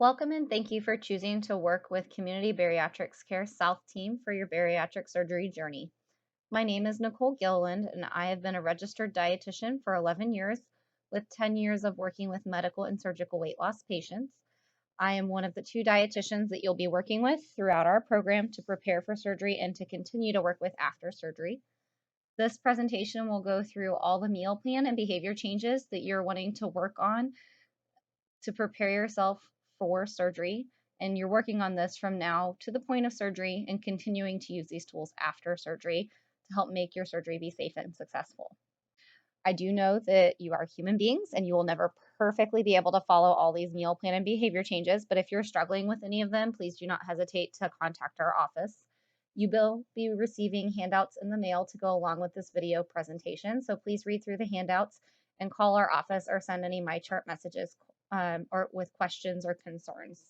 Welcome and thank you for choosing to work with Community Bariatrics Care South Team for your bariatric surgery journey. My name is Nicole Gilliland, and I have been a registered dietitian for 11 years with 10 years of working with medical and surgical weight loss patients. I am one of the two dietitians that you'll be working with throughout our program to prepare for surgery and to continue to work with after surgery. This presentation will go through all the meal plan and behavior changes that you're wanting to work on to prepare yourself for surgery. And you're working on this from now to the point of surgery and continuing to use these tools after surgery to help make your surgery be safe and successful. I do know that you are human beings and you will never perfectly be able to follow all these meal plan and behavior changes, but if you're struggling with any of them, please do not hesitate to contact our office. You will be receiving handouts in the mail to go along with this video presentation, so please read through the handouts and call our office or send any MyChart messages or with questions or concerns.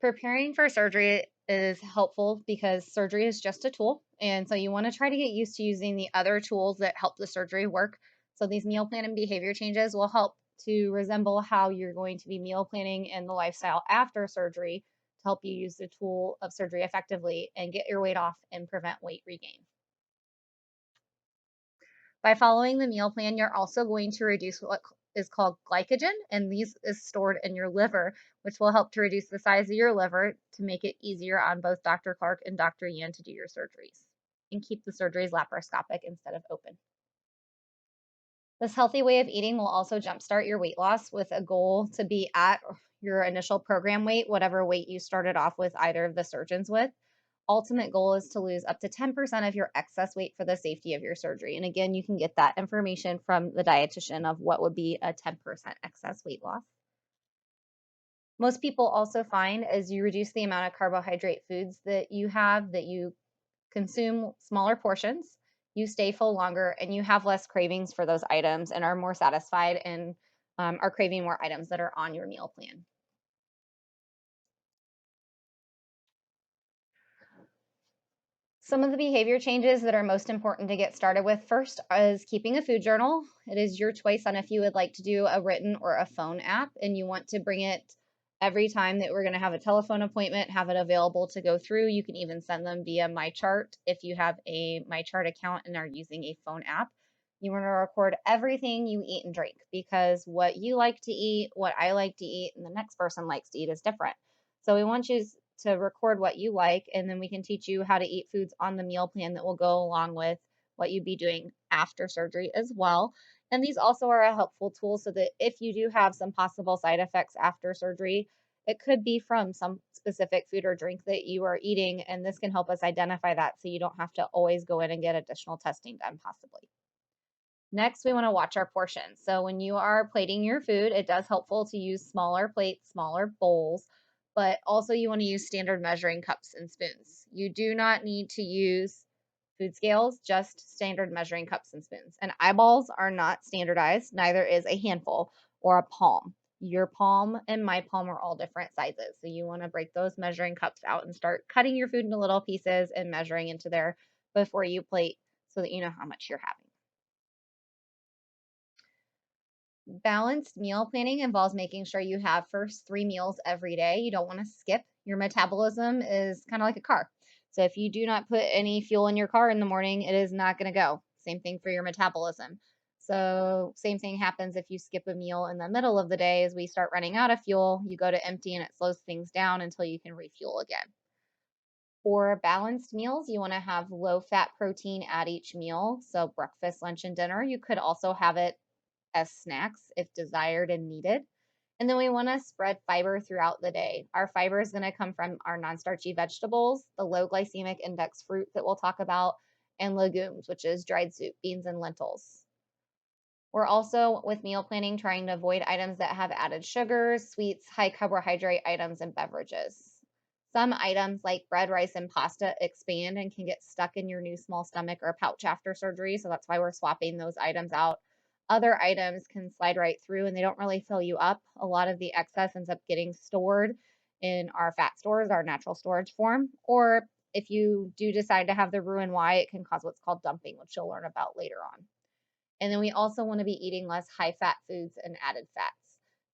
Preparing for surgery is helpful because surgery is just a tool. And so you want to try to get used to using the other tools that help the surgery work. So these meal plan and behavior changes will help to resemble how you're going to be meal planning in the lifestyle after surgery to help you use the tool of surgery effectively and get your weight off and prevent weight regain. By following the meal plan, you're also going to reduce what is called glycogen, and these is stored in your liver, which will help to reduce the size of your liver to make it easier on both Dr. Clark and Dr. Yan to do your surgeries and keep the surgeries laparoscopic instead of open. This healthy way of eating will also jumpstart your weight loss with a goal to be at your initial program weight, whatever weight you started off with either of the surgeons with. Ultimate goal is to lose up to 10% of your excess weight for the safety of your surgery. And again, you can get that information from the dietitian of what would be a 10% excess weight loss. Most people also find as you reduce the amount of carbohydrate foods that you have, that you consume smaller portions, you stay full longer, and you have less cravings for those items and are more satisfied and are craving more items that are on your meal plan. Some of the behavior changes that are most important to get started with first is keeping a food journal. It is your choice on if you would like to do a written or a phone app, and you want to bring it every time that we're going to have a telephone appointment, have it available to go through. You can even send them via MyChart if you have a MyChart account and are using a phone app. You want to record everything you eat and drink because what you like to eat, what I like to eat, and the next person likes to eat is different. So we want you to record what you like, and then we can teach you how to eat foods on the meal plan that will go along with what you'd be doing after surgery as well. And these also are a helpful tool so that if you do have some possible side effects after surgery, it could be from some specific food or drink that you are eating, and this can help us identify that so you don't have to always go in and get additional testing done, possibly. Next, we want to watch our portions. So when you are plating your food, it does helpful to use smaller plates, smaller bowls, but also you want to use standard measuring cups and spoons. You do not need to use food scales, just standard measuring cups and spoons. And eyeballs are not standardized, neither is a handful or a palm. Your palm and my palm are all different sizes. So you want to break those measuring cups out and start cutting your food into little pieces and measuring into there before you plate so that you know how much you're having. Balanced meal planning involves making sure you have first 3 meals every day. You don't want to skip. Your metabolism is kind of like a car. So if you do not put any fuel in your car in the morning, it is not going to go. Same thing for your metabolism. So same thing happens if you skip a meal in the middle of the day. As we start running out of fuel, you go to empty and it slows things down until you can refuel again. For balanced meals, you want to have low fat protein at each meal. So breakfast, lunch, and dinner. You could also have it as snacks if desired and needed. And then we want to spread fiber throughout the day. Our fiber is going to come from our non-starchy vegetables, the low glycemic index fruit that we'll talk about, and legumes, which is dried soup, beans, and lentils. We're also, with meal planning, trying to avoid items that have added sugars, sweets, high carbohydrate items, and beverages. Some items like bread, rice, and pasta expand and can get stuck in your new small stomach or pouch after surgery, so that's why we're swapping those items out. Other items can slide right through and they don't really fill you up. A lot of the excess ends up getting stored in our fat stores, our natural storage form, or if you do decide to have the Roux-en-Y, it can cause what's called dumping, which you'll learn about later on. And then we also want to be eating less high fat foods and added fats.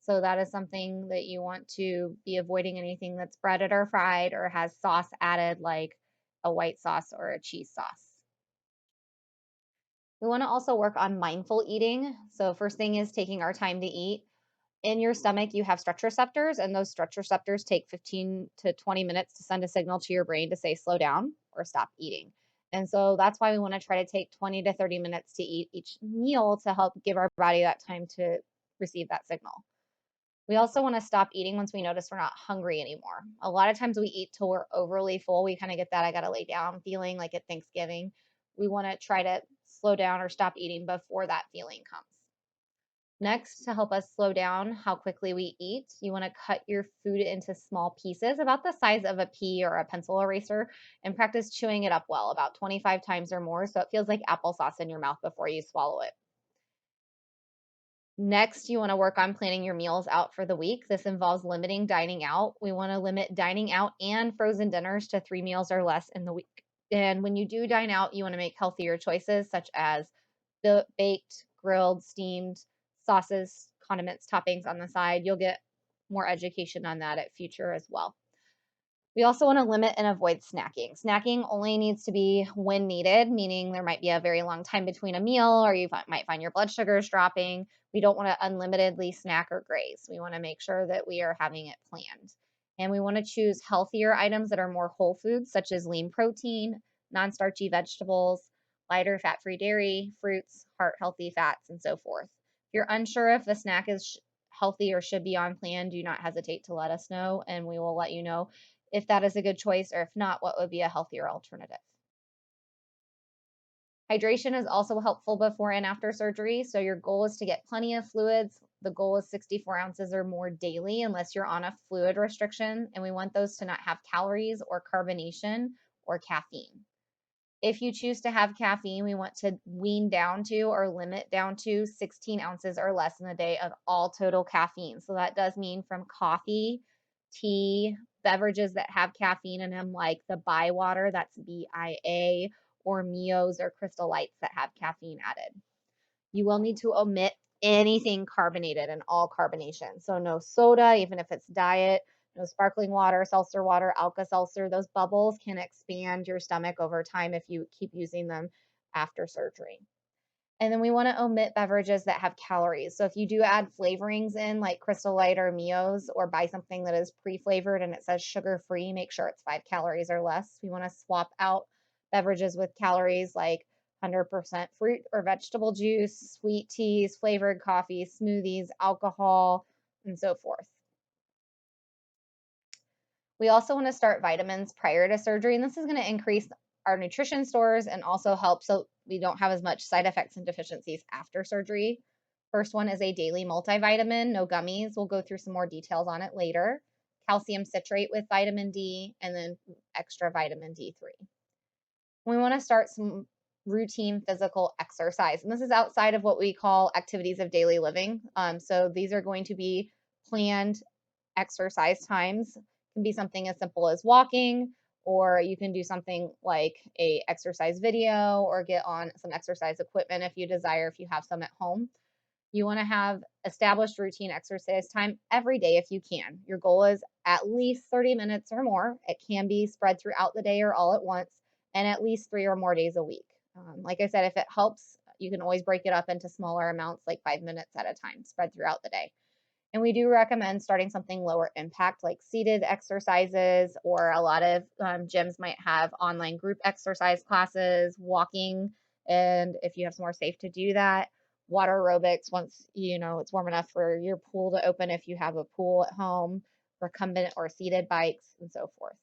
So that is something that you want to be avoiding, anything that's breaded or fried or has sauce added, like a white sauce or a cheese sauce. We want to also work on mindful eating. So first thing is taking our time to eat. In your stomach, you have stretch receptors, and those stretch receptors take 15 to 20 minutes to send a signal to your brain to say slow down or stop eating. And so that's why we want to try to take 20 to 30 minutes to eat each meal to help give our body that time to receive that signal. We also want to stop eating once we notice we're not hungry anymore. A lot of times we eat till we're overly full. We kind of get that I got to lay down feeling like at Thanksgiving. We want to try to slow down or stop eating before that feeling comes. Next, to help us slow down how quickly we eat, you want to cut your food into small pieces about the size of a pea or a pencil eraser and practice chewing it up well, about 25 times or more, so it feels like applesauce in your mouth before you swallow it. Next, you want to work on planning your meals out for the week. This involves limiting dining out. We want to limit dining out and frozen dinners to 3 meals or less in the week. And when you do dine out, you want to make healthier choices such as baked, grilled, steamed, sauces, condiments, toppings on the side. You'll get more education on that at future as well. We also want to limit and avoid snacking. Snacking only needs to be when needed, meaning there might be a very long time between a meal or you might find your blood sugars dropping. We don't want to unlimitedly snack or graze. We want to make sure that we are having it planned. And we want to choose healthier items that are more whole foods, such as lean protein, non-starchy vegetables, lighter fat-free dairy, fruits, heart-healthy fats, and so forth. If you're unsure if the snack is healthy or should be on plan, do not hesitate to let us know, and we will let you know if that is a good choice, or if not, what would be a healthier alternative. Hydration is also helpful before and after surgery. So your goal is to get plenty of fluids. The goal is 64 ounces or more daily, unless you're on a fluid restriction. And we want those to not have calories or carbonation or caffeine. If you choose to have caffeine, we want to wean down to or limit down to 16 ounces or less in a day of all total caffeine. So that does mean from coffee, tea, beverages that have caffeine in them, like the Bywater, that's BIA, or Mios or Crystal Lights that have caffeine added. You will need to omit anything carbonated and all carbonation. So no soda, even if it's diet, no sparkling water, seltzer water, Alka-Seltzer. Those bubbles can expand your stomach over time if you keep using them after surgery. And then we want to omit beverages that have calories. So if you do add flavorings in, like Crystal Light or Mios, or buy something that is pre-flavored and it says sugar-free, make sure it's 5 calories or less. We want to swap out beverages with calories like 100% fruit or vegetable juice, sweet teas, flavored coffee, smoothies, alcohol, and so forth. We also want to start vitamins prior to surgery, and this is going to increase our nutrition stores and also help so we don't have as much side effects and deficiencies after surgery. First one is a daily multivitamin, no gummies. We'll go through some more details on it later. Calcium citrate with vitamin D, and then extra vitamin D3. We want to start some routine physical exercise, and this is outside of what we call activities of daily living. So these are going to be planned exercise times. It can be something as simple as walking, or you can do something like a exercise video or get on some exercise equipment if you desire, if you have some at home. You want to have established routine exercise time every day if you can. Your goal is at least 30 minutes or more. It can be spread throughout the day or all at once, and at least 3 or more days a week. Like I said, if it helps, you can always break it up into smaller amounts, like 5 minutes at a time, spread throughout the day. And we do recommend starting something lower impact, like seated exercises, or a lot of gyms might have online group exercise classes, walking, and if you have somewhere safe to do that, water aerobics once it's warm enough for your pool to open if you have a pool at home, recumbent or seated bikes, and so forth.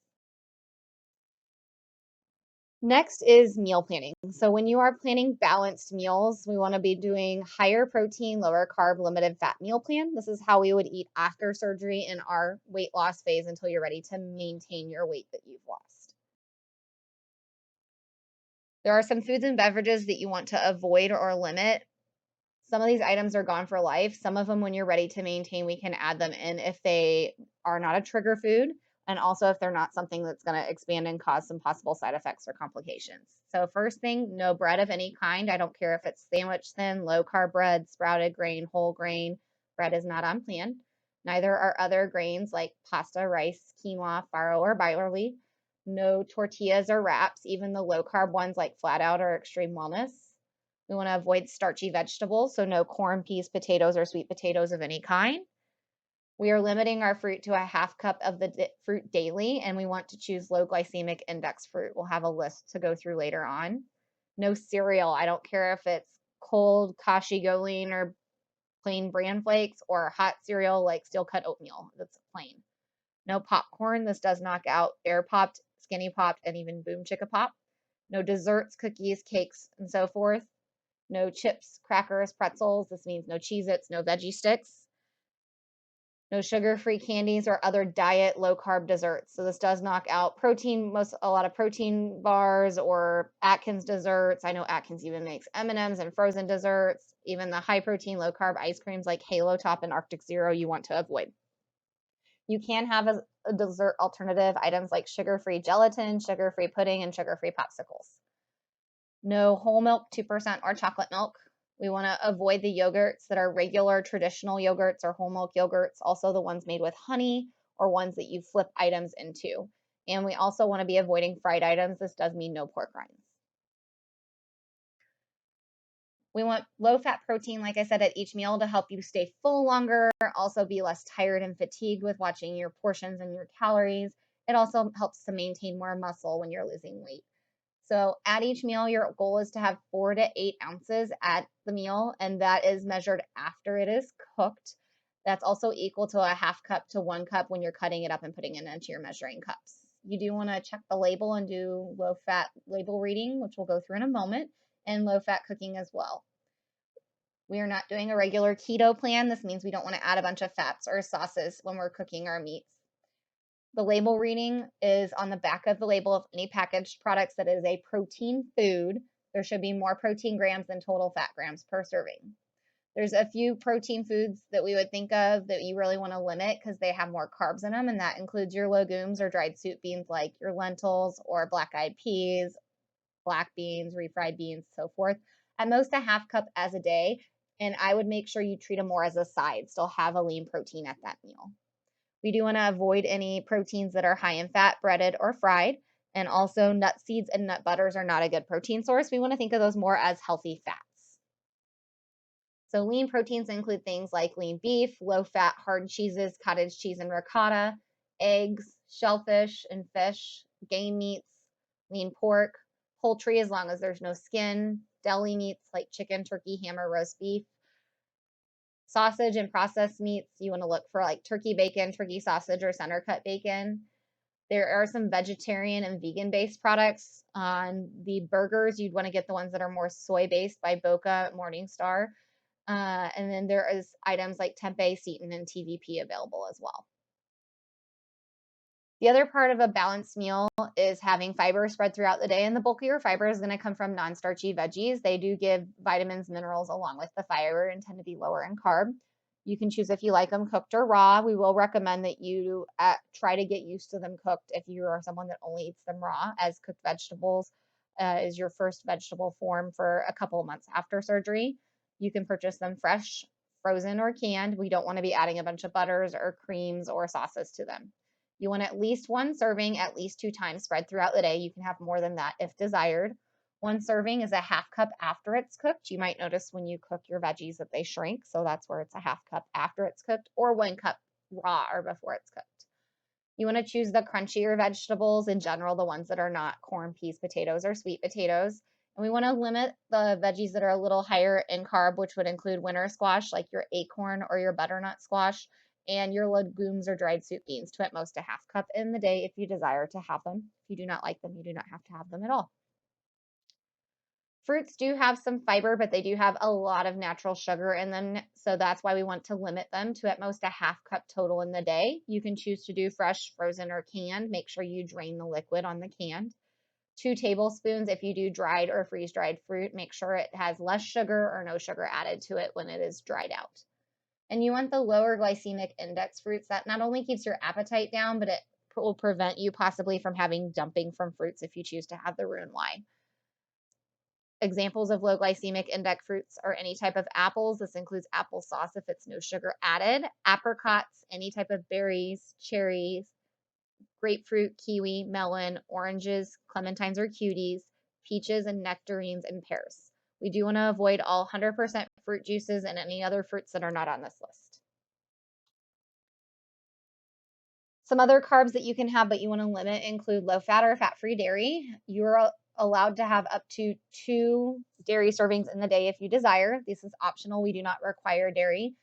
Next is meal planning. So when you are planning balanced meals, we want to be doing higher protein, lower carb, limited fat meal plan. This is how we would eat after surgery in our weight loss phase until you're ready to maintain your weight that you've lost. There are some foods and beverages that you want to avoid or limit. Some of these items are gone for life. Some of them, when you're ready to maintain, we can add them in if they are not a trigger food. and also if they're not something that's going to expand and cause some possible side effects or complications. So first thing, no bread of any kind. I don't care if it's sandwich thin, low carb bread, sprouted grain, whole grain. Bread is not on plan. Neither are other grains like pasta, rice, quinoa, farro, or barley. No tortillas or wraps, even the low carb ones like flat out or extreme wellness. We want to avoid starchy vegetables, so no corn, peas, potatoes, or sweet potatoes of any kind. We are limiting our fruit to a half cup of the fruit daily, and we want to choose low glycemic index fruit. We'll have a list to go through later on. No cereal. I don't care if it's cold kashi goleen or plain bran flakes or hot cereal like steel cut oatmeal that's plain. No popcorn. This does knock out air popped, skinny popped, and even boom chicka pop. No desserts, cookies, cakes, and so forth. No chips, crackers, pretzels. This means no Cheez-Its, no veggie sticks. No sugar-free candies or other diet low-carb desserts. So this does knock out protein, a lot of protein bars or Atkins desserts. I know Atkins even makes M&Ms and frozen desserts. Even the high-protein, low-carb ice creams like Halo Top and Arctic Zero you want to avoid. You can have a dessert alternative, items like sugar-free gelatin, sugar-free pudding, and sugar-free popsicles. No whole milk, 2% or chocolate milk. We want to avoid the yogurts that are regular traditional yogurts or whole milk yogurts, also the ones made with honey or ones that you flip items into. And we also want to be avoiding fried items. This does mean no pork rinds. We want low-fat protein, like I said, at each meal to help you stay full longer, also be less tired and fatigued with watching your portions and your calories. It also helps to maintain more muscle when you're losing weight. So at each meal, your goal is to have 4 to 8 ounces at the meal, and that is measured after it is cooked. That's also equal to a half cup to 1 cup when you're cutting it up and putting it into your measuring cups. You do want to check the label and do low-fat label reading, which we'll go through in a moment, and low-fat cooking as well. We are not doing a regular keto plan. This means we don't want to add a bunch of fats or sauces when we're cooking our meats. The label reading is on the back of the label of any packaged products that is a protein food. There should be more protein grams than total fat grams per serving. There's a few protein foods that we would think of that you really want to limit because they have more carbs in them, and that includes your legumes or dried soup beans like your lentils or black-eyed peas, black beans, refried beans, so forth. At most a half cup as a day, and I would make sure you treat them more as a side. Still have a lean protein at that meal. We do want to avoid any proteins that are high in fat, breaded, or fried. And also nut seeds and nut butters are not a good protein source. We want to think of those more as healthy fats. So lean proteins include things like lean beef, low-fat hard cheeses, cottage cheese and ricotta, eggs, shellfish and fish, game meats, lean pork, poultry as long as there's no skin, deli meats like chicken, turkey, ham, or roast beef, sausage and processed meats, you want to look for like turkey bacon, turkey sausage, or center cut bacon. There are some vegetarian and vegan based products. On the burgers, you'd want to get the ones that are more soy based by Boca Morningstar. And then there is items like tempeh, seitan, and TVP available as well. The other part of a balanced meal is having fiber spread throughout the day, and the bulk of your fiber is going to come from non-starchy veggies. They do give vitamins, minerals along with the fiber and tend to be lower in carb. You can choose if you like them cooked or raw. We will recommend that you try to get used to them cooked if you are someone that only eats them raw, as cooked vegetables is your first vegetable form for a couple of months after surgery. You can purchase them fresh, frozen, or canned. We don't want to be adding a bunch of butters or creams or sauces to them. You want at least 1 serving at least 2 times spread throughout the day. You can have more than that if desired. 1 serving is a half cup after it's cooked. You might notice when you cook your veggies that they shrink, so that's where it's a half cup after it's cooked, or 1 cup raw or before it's cooked. You want to choose the crunchier vegetables, in general, the ones that are not corn, peas, potatoes, or sweet potatoes. And we want to limit the veggies that are a little higher in carb, which would include winter squash, like your acorn or your butternut squash, and your legumes or dried soup beans to at most a half cup in the day if you desire to have them. If you do not like them, you do not have to have them at all. Fruits do have some fiber, but they do have a lot of natural sugar in them, so that's why we want to limit them to at most a half cup total in the day. You can choose to do fresh, frozen, or canned. Make sure you drain the liquid on the canned. 2 tablespoons if you do dried or freeze-dried fruit. Make sure it has less sugar or no sugar added to it when it is dried out. And you want the lower glycemic index fruits. That not only keeps your appetite down, but it will prevent you possibly from having dumping from fruits if you choose to have the ruined line. Examples of low glycemic index fruits are any type of apples. This includes applesauce if it's no sugar added, apricots, any type of berries, cherries, grapefruit, kiwi, melon, oranges, clementines or cuties, peaches, and nectarines and pears. We do want to avoid all 100% fruit juices and any other fruits that are not on this list. Some other carbs that you can have but you want to limit include low fat or fat-free dairy. You're allowed to have up to 2 dairy servings in the day if you desire. This is optional. We do not require dairy.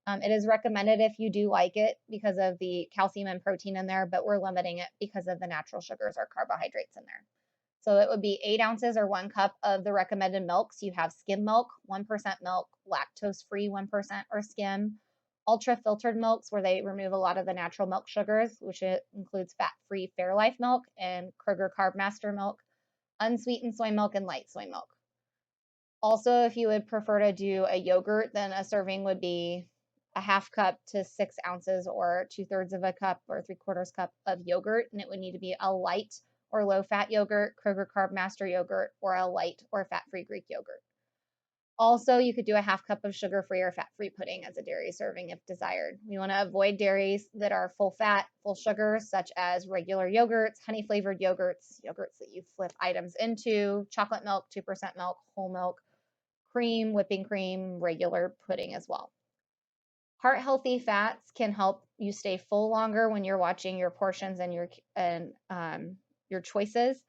It is recommended if you do like it because of the calcium and protein in there, but we're limiting it because of the natural sugars or carbohydrates in there. So it would be 8 ounces or 1 cup of the recommended milks. You have skim milk, 1% milk, lactose-free 1% or skim, ultra-filtered milks where they remove a lot of the natural milk sugars, which includes fat-free Fairlife milk and Kroger Carb Master milk, unsweetened soy milk, and light soy milk. Also, if you would prefer to do a yogurt, then a serving would be a half cup to 6 ounces or 2/3 of a cup or 3/4 cup of yogurt, and it would need to be a light or low-fat yogurt, Kroger Carb Master yogurt, or a light or fat-free Greek yogurt. Also, you could do a half cup of sugar-free or fat-free pudding as a dairy serving if desired. We want to avoid dairies that are full fat, full sugar, such as regular yogurts, honey-flavored yogurts, yogurts that you flip items into, chocolate milk, 2% milk, whole milk, cream, whipping cream, regular pudding as well. Heart-healthy fats can help you stay full longer when you're watching your portions and your choices.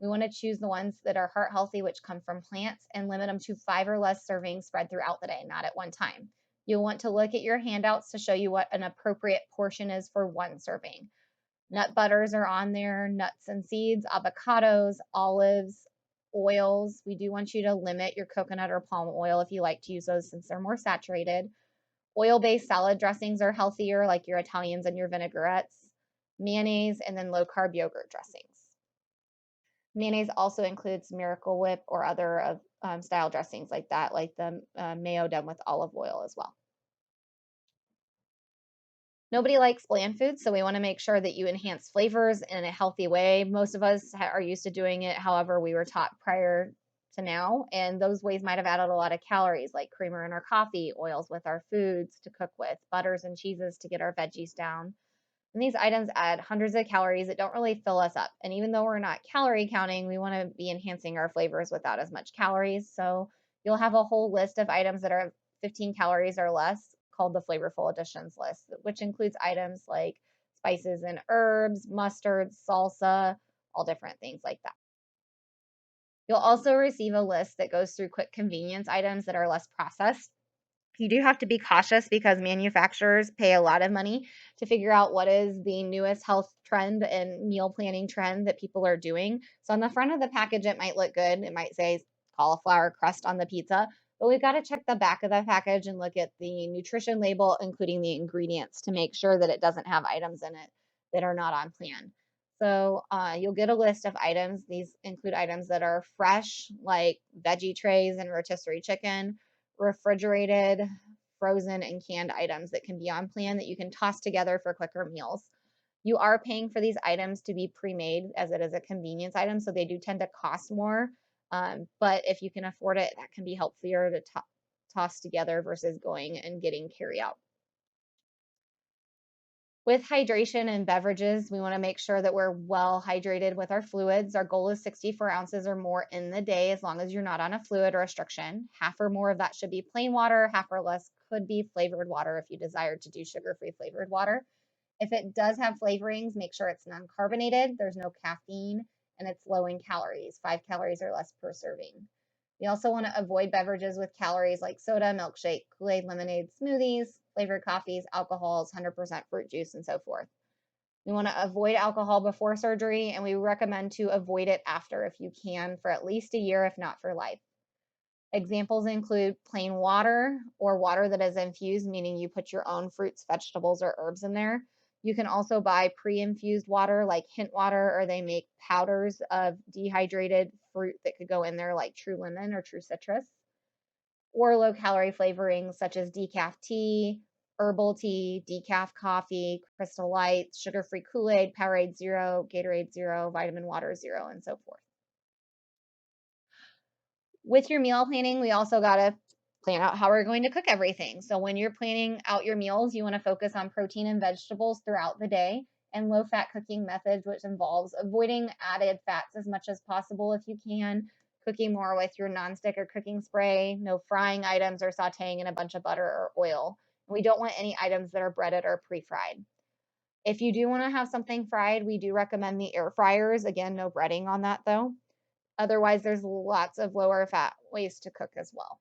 We want to choose the ones that are heart healthy, which come from plants, and limit them to 5 or less servings spread throughout the day, not at one time. You'll want to look at your handouts to show you what an appropriate portion is for one serving. Nut butters are on there, nuts and seeds, avocados, olives, oils. We do want you to limit your coconut or palm oil if you like to use those since they're more saturated. Oil-based salad dressings are healthier, like your Italians and your vinaigrettes, mayonnaise, and then low-carb yogurt dressings. Mayonnaise also includes Miracle Whip or other style dressings like that, like the mayo done with olive oil as well. Nobody likes bland foods, so we want to make sure that you enhance flavors in a healthy way. Most of us are used to doing it however we were taught prior to now, and those ways might have added a lot of calories, like creamer in our coffee, oils with our foods to cook with, butters and cheeses to get our veggies down. And these items add hundreds of calories that don't really fill us up. And even though we're not calorie counting, we want to be enhancing our flavors without as much calories. So you'll have a whole list of items that are 15 calories or less called the flavorful additions list, which includes items like spices and herbs, mustard, salsa, all different things like that. You'll also receive a list that goes through quick convenience items that are less processed. You do have to be cautious because manufacturers pay a lot of money to figure out what is the newest health trend and meal planning trend that people are doing. So on the front of the package, it might look good. It might say cauliflower crust on the pizza, but we've got to check the back of the package and look at the nutrition label, including the ingredients, to make sure that it doesn't have items in it that are not on plan. So you'll get a list of items. These include items that are fresh, like veggie trays and rotisserie chicken, refrigerated, frozen, and canned items that can be on plan that you can toss together for quicker meals. You are paying for these items to be pre-made as it is a convenience item, so they do tend to cost more. But if you can afford it, that can be helpful to toss together versus going and getting carry out. With hydration and beverages, we want to make sure that we're well hydrated with our fluids. Our goal is 64 ounces or more in the day, as long as you're not on a fluid restriction. Half or more of that should be plain water. Half or less could be flavored water if you desire to do sugar-free flavored water. If it does have flavorings, make sure it's non-carbonated, there's no caffeine, and it's low in calories, 5 calories or less per serving. We also want to avoid beverages with calories like soda, milkshake, Kool-Aid, lemonade, smoothies, flavored coffees, alcohols, 100% fruit juice, and so forth. We want to avoid alcohol before surgery, and we recommend to avoid it after if you can for at least a year, if not for life. Examples include plain water or water that is infused, meaning you put your own fruits, vegetables, or herbs in there. You can also buy pre-infused water like hint water, or they make powders of dehydrated fruit that could go in there like true lemon or true citrus, or low-calorie flavorings such as decaf tea, herbal tea, decaf coffee, Crystal Lights, sugar-free Kool-Aid, Powerade Zero, Gatorade Zero, vitamin water zero, and so forth. With your meal planning, we also got to plan out how we're going to cook everything. So when you're planning out your meals, you want to focus on protein and vegetables throughout the day and low fat cooking methods, which involves avoiding added fats as much as possible if you can, cooking more with your nonstick or cooking spray, no frying items or sauteing in a bunch of butter or oil. We don't want any items that are breaded or pre-fried. If you do want to have something fried, we do recommend the air fryers. Again, no breading on that though. Otherwise, there's lots of lower fat ways to cook as well.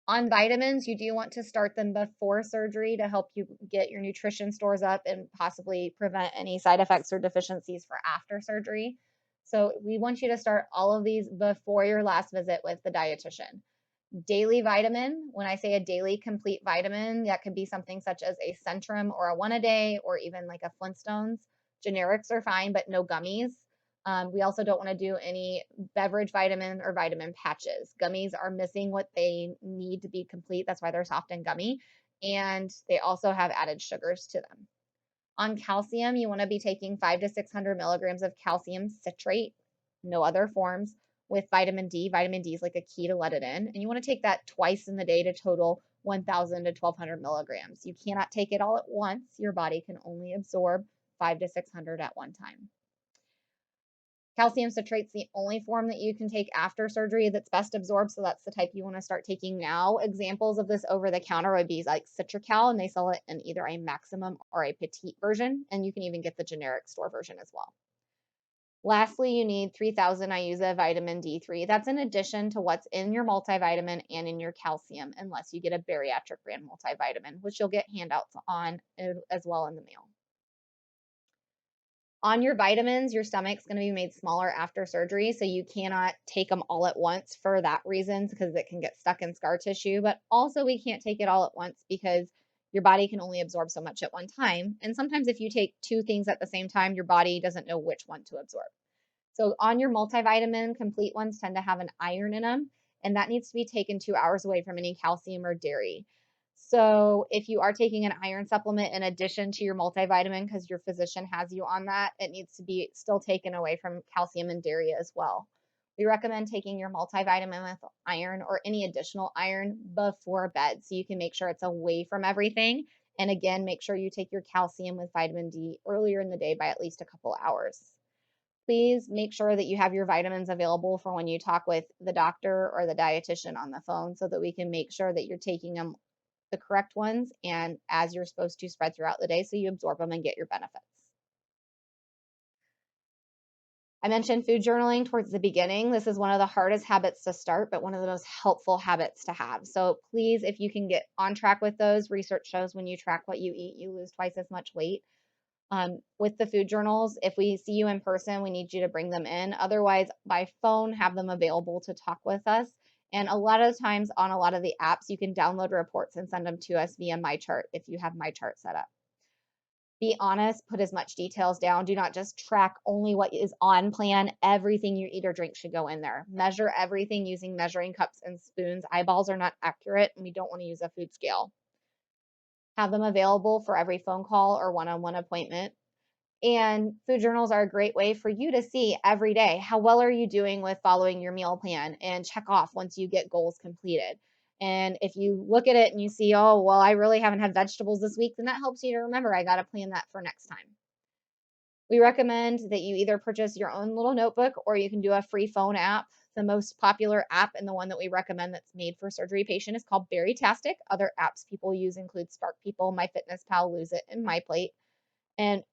On vitamins, you do want to start them before surgery to help you get your nutrition stores up and possibly prevent any side effects or deficiencies for after surgery. So we want you to start all of these before your last visit with the dietitian. Daily vitamin, when I say a daily complete vitamin, that could be something such as a Centrum or a one a day or even like a Flintstones. Generics are fine, but no gummies. We also don't want to do any beverage vitamin or vitamin patches. Gummies are missing what they need to be complete. That's why they're soft and gummy. And they also have added sugars to them. On calcium, you want to be taking 500 to 600 milligrams of calcium citrate, no other forms, with vitamin D. Vitamin D is like a key to let it in. And you want to take that twice in the day to total 1,000 to 1,200 milligrams. You cannot take it all at once. Your body can only absorb 500 to 600 at one time. Calcium citrate's the only form that you can take after surgery that's best absorbed, so that's the type you want to start taking now. Examples of this over the counter would be like Citracal, and they sell it in either a maximum or a petite version, and you can even get the generic store version as well. Lastly, you need 3,000 IUs of vitamin D3. That's in addition to what's in your multivitamin and in your calcium, unless you get a bariatric brand multivitamin, which you'll get handouts on as well in the mail. On your vitamins, your stomach's going to be made smaller after surgery, so you cannot take them all at once for that reason, because it can get stuck in scar tissue. But also, we can't take it all at once because your body can only absorb so much at one time. And sometimes if you take two things at the same time, your body doesn't know which one to absorb. So on your multivitamin, complete ones tend to have an iron in them, and that needs to be taken 2 hours away from any calcium or dairy. So if you are taking an iron supplement in addition to your multivitamin, because your physician has you on that, it needs to be still taken away from calcium and dairy as well. We recommend taking your multivitamin with iron or any additional iron before bed, so you can make sure it's away from everything. And again, make sure you take your calcium with vitamin D earlier in the day by at least a couple hours. Please make sure that you have your vitamins available for when you talk with the doctor or the dietitian on the phone, so that we can make sure that you're taking them the correct ones and as you're supposed to spread throughout the day, so you absorb them and get your benefits. I mentioned food journaling towards the beginning. This is one of the hardest habits to start, but one of the most helpful habits to have. So please, if you can get on track with those, research shows when you track what you eat, you lose twice as much weight. With the food journals, if we see you in person, we need you to bring them in. Otherwise, by phone, have them available to talk with us. And a lot of times on a lot of the apps, you can download reports and send them to us via MyChart if you have MyChart set up. Be honest, put as much details down. Do not just track only what is on plan. Everything you eat or drink should go in there. Measure everything using measuring cups and spoons. Eyeballs are not accurate, and we don't want to use a food scale. Have them available for every phone call or one-on-one appointment. And food journals are a great way for you to see every day, how well are you doing with following your meal plan, and check off once you get goals completed. And if you look at it and you see, oh, well, I really haven't had vegetables this week, then that helps you to remember, I got to plan that for next time. We recommend that you either purchase your own little notebook or you can do a free phone app. The most popular app and the one that we recommend that's made for surgery patient is called Baritastic. Other apps people use include Spark People, MyFitnessPal, Lose It, and MyPlate. And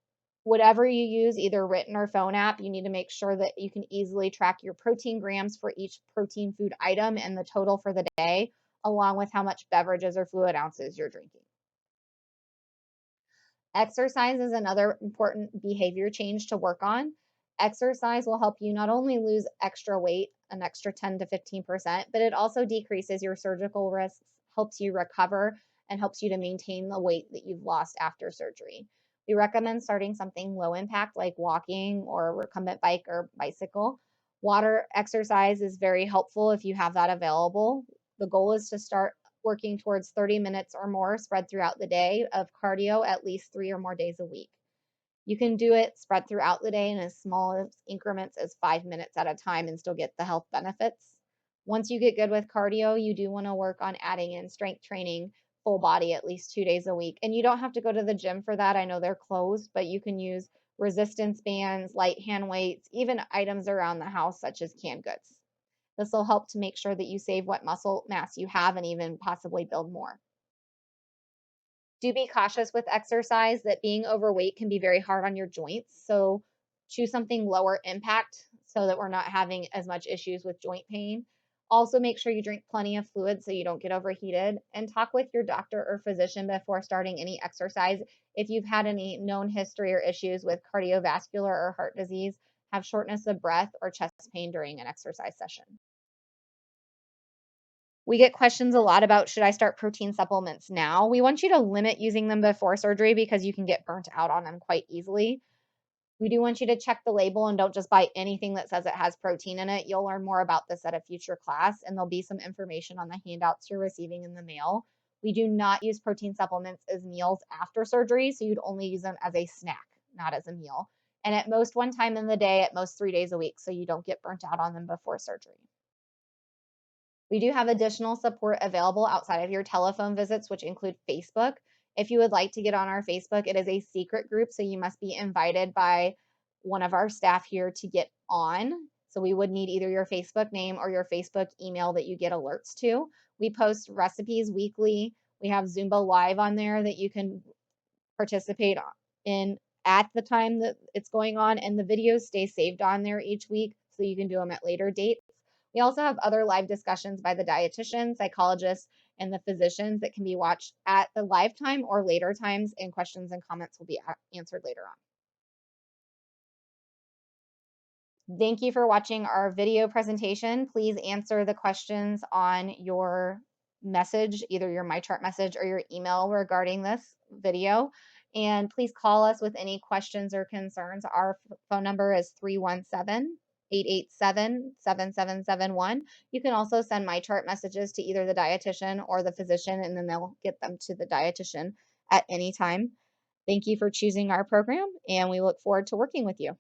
whatever you use, either written or phone app, you need to make sure that you can easily track your protein grams for each protein food item and the total for the day, along with how much beverages or fluid ounces you're drinking. Exercise is another important behavior change to work on. Exercise will help you not only lose extra weight, an extra 10 to 15%, but it also decreases your surgical risks, helps you recover, and helps you to maintain the weight that you've lost after surgery. We recommend starting something low impact like walking or a recumbent bike or bicycle. Water exercise is very helpful if you have that available. The goal is to start working towards 30 minutes or more spread throughout the day of cardio at least 3 or more days a week. You can do it spread throughout the day in as small increments as 5 minutes at a time and still get the health benefits. Once you get good with cardio, you do want to work on adding in strength training, full body at least 2 days a week. And you don't have to go to the gym for that. I know they're closed, but you can use resistance bands, light hand weights, even items around the house, such as canned goods. This will help to make sure that you save what muscle mass you have and even possibly build more. Do be cautious with exercise that being overweight can be very hard on your joints. So choose something lower impact so that we're not having as much issues with joint pain. Also, make sure you drink plenty of fluid so you don't get overheated, and talk with your doctor or physician before starting any exercise if you've had any known history or issues with cardiovascular or heart disease, have shortness of breath, or chest pain during an exercise session. We get questions a lot about, should I start protein supplements now? We want you to limit using them before surgery because you can get burnt out on them quite easily. We do want you to check the label and don't just buy anything that says it has protein in it. You'll learn more about this at a future class, and there'll be some information on the handouts you're receiving in the mail. We do not use protein supplements as meals after surgery, so you'd only use them as a snack, not as a meal. And at most one time in the day, at most 3 days a week, so you don't get burnt out on them before surgery. We do have additional support available outside of your telephone visits, which include Facebook. If you would like to get on our Facebook, it is a secret group, so you must be invited by one of our staff here to get on. So we would need either your Facebook name or your Facebook email that you get alerts to. We post recipes weekly. We have Zumba Live on there that you can participate in at the time that it's going on, and the videos stay saved on there each week so you can do them at later dates. We also have other live discussions by the dietitian, psychologists, and the physicians that can be watched at the live time or later times, and questions and comments will be answered later on. Thank you for watching our video presentation. Please answer the questions on your message, either your MyChart message or your email regarding this video. And please call us with any questions or concerns. Our phone number is 317-887-7771. You can also send MyChart messages to either the dietitian or the physician, and then they'll get them to the dietitian at any time. Thank you for choosing our program, and we look forward to working with you.